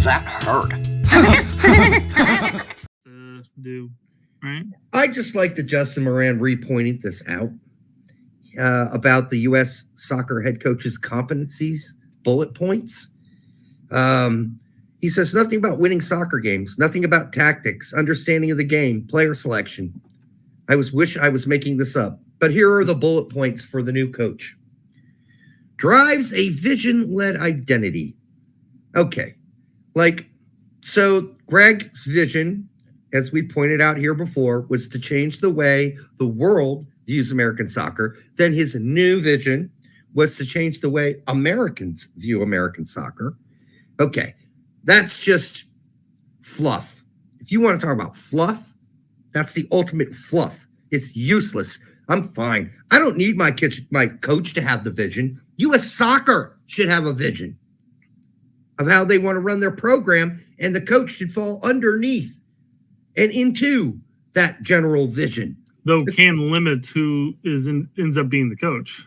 That hurt. Do right? I just like that Justin Moran repointed this out about the U.S. soccer head coach's competencies, bullet points. He says nothing about winning soccer games, nothing about tactics, understanding of the game, player selection. I wish I was making this up, but here are the bullet points for the new coach. Drives a vision-led identity. Okay, so Greg's vision, as we pointed out here before, was to change the way the world views American soccer. Then his new vision was to change the way Americans view American soccer. Okay, that's just fluff. If you want to talk about fluff, that's the ultimate fluff. It's useless. I'm fine. I don't need my coach to have the vision. U.S. Soccer should have a vision of how they want to run their program, and the coach should fall underneath and into that general vision. Though can limit who ends up being the coach.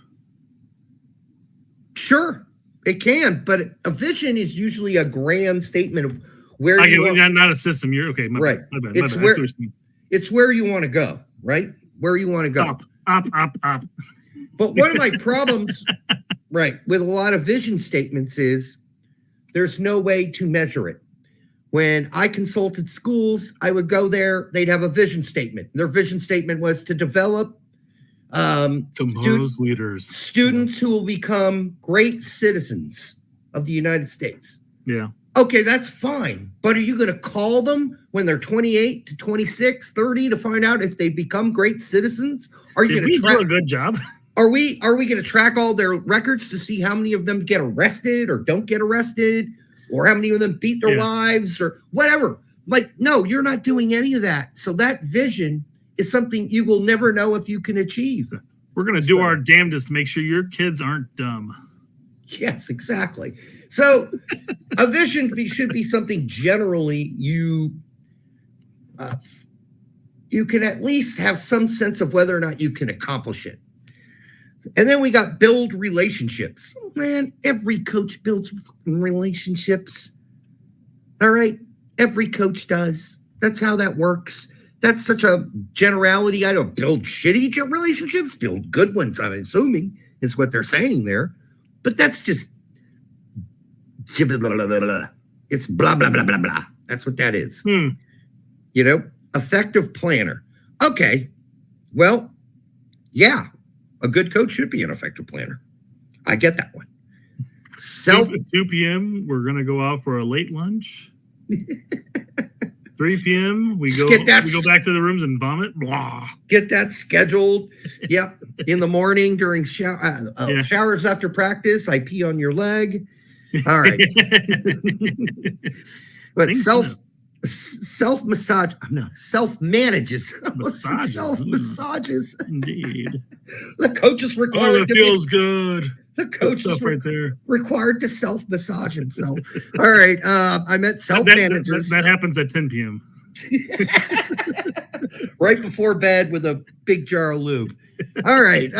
Sure, it can, but a vision is usually a grand statement of where you want. Not a system. You're okay. My right. Bad. It's where you want to go, right? Where you want to go. Up. But one of my problems, right, with a lot of vision statements is there's no way to measure it. When I consulted schools, I would go there, they'd have a vision statement. Their vision statement was to develop tomorrow's leaders, students who will become great citizens of the United States. Yeah. Okay, that's fine. But are you going to call them when they're 28 to 26, 30 to find out if they become great citizens? Are you going to do a good job? Are we going to track all their records to see how many of them get arrested or don't get arrested, or how many of them beat their wives or whatever? Like, no, you're not doing any of that. So that vision is something you will never know if you can achieve. We're going to do our damnedest to make sure your kids aren't dumb. Yes, exactly. So a vision should be something generally you can at least have some sense of whether or not you can accomplish it. And then we got build relationships. Man, every coach builds relationships. All right. Every coach does. That's how that works. That's such a generality. I don't build shitty relationships, build good ones, I'm assuming is what they're saying there. But that's just blah, blah, blah, blah. It's blah, blah, blah, blah, blah. That's what that is. You know, effective planner. Okay. Well, yeah. A good coach should be an effective planner. I get that one. 2 p.m., we're going to go out for a late lunch. 3 p.m., we go back to the rooms and vomit. Blah. Get that scheduled. Yep. In the morning during showers after practice, I pee on your leg. All right. But self-massage. No, self-manages. Self-massages. Indeed. The coach is required it feels good. The coach is right there. required to self-massage himself. All right. I meant self-manages. That happens at 10 p.m. Right before bed with a big jar of lube. All right.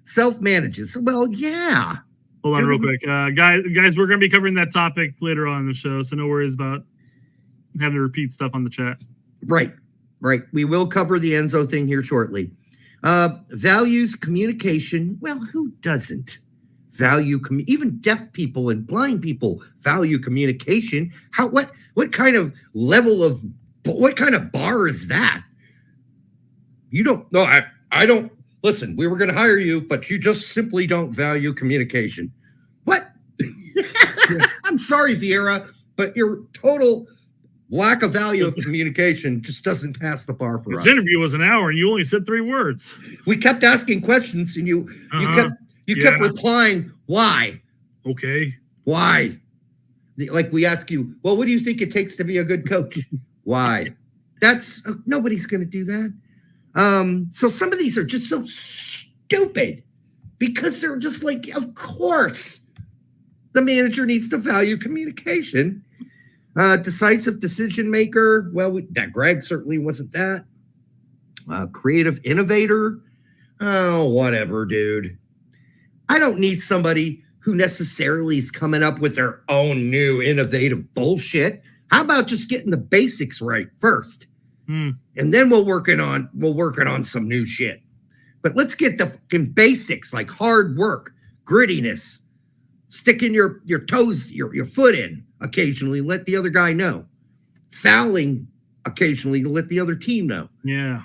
Self-manages. Well, yeah. Hold on real quick. Guys, we're going to be covering that topic later on in the show, so no worries about having to repeat stuff on the chat. Right. We will cover the Enzo thing here shortly. Values communication. Well, who doesn't value even deaf people and blind people value communication? What kind of level of what kind of bar is that? You don't know. I don't listen. We were going to hire you, but you just simply don't value communication. What? I'm sorry, Vieira, but your total lack of value of communication just doesn't pass the bar for us. This interview was an hour and you only said 3 words. We kept asking questions and you kept replying, why? Okay. Why? Like we ask you, well, what do you think it takes to be a good coach? Why? That's nobody's going to do that. So some of these are just so stupid because they're just like, of course, the manager needs to value communication. Decisive decision maker. Well, that Greg certainly wasn't that. Creative innovator. Oh, whatever, dude. I don't need somebody who necessarily is coming up with their own new innovative bullshit. How about just getting the basics right first? And then we'll working on some new shit. But let's get the fucking basics, like hard work, grittiness, sticking your toes, your foot in occasionally, let the other guy know. Fouling occasionally to let the other team know. Yeah.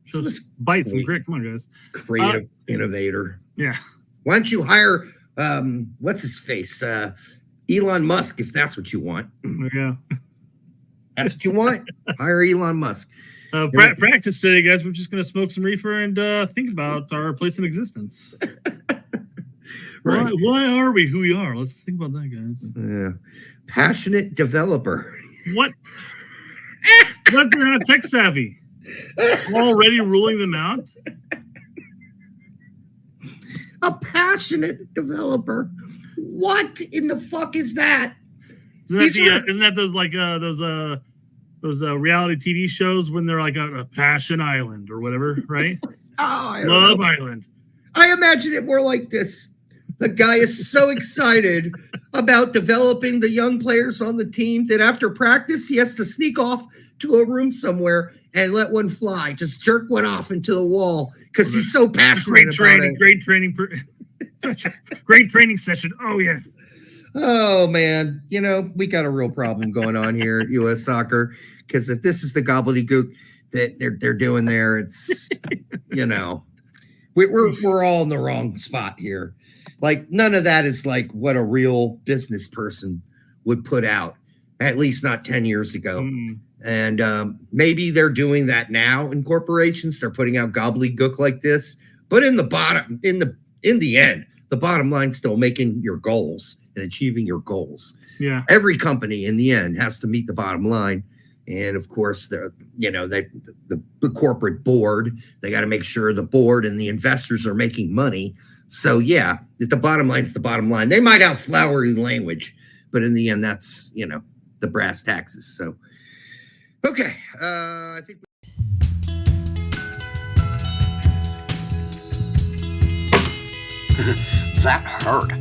So bite some grit. Come on, guys. Creative innovator. Yeah. Why don't you hire what's his face? Elon Musk, if that's what you want. Yeah. That's what you want? Hire Elon Musk. Practice today, guys. We're just going to smoke some reefer and think about our place in existence. Right. Why are we who we are? Let's think about that, guys. Yeah. Passionate developer. What? What if they're not tech savvy? Already ruling them out? A passionate developer. What in the fuck is that? Isn't that those reality TV shows when they're like a Passion Island or whatever, right? Love Island. I imagine it more like this. The guy is so excited about developing the young players on the team that after practice, he has to sneak off to a room somewhere and let one fly. Just jerk one off into the wall because he's so passionate about it. Great training. Great training session. Oh, yeah. Oh, man. You know, we got a real problem going on here at U.S. Soccer because if this is the gobbledygook that they're doing there, it's, you know, we're all in the wrong spot here. Like, none of that is like what a real business person would put out, at least not 10 years ago. And maybe they're doing that now in corporations. They're putting out gobbledygook like this. But in the end, the bottom line still making your goals and achieving your goals. Yeah. Every company in the end has to meet the bottom line. And of course, the corporate board, they got to make sure the board and the investors are making money. So yeah, the bottom line's the bottom line. They might have flowery language, but in the end, that's, you know, the brass taxes. So, okay. I think that hurt.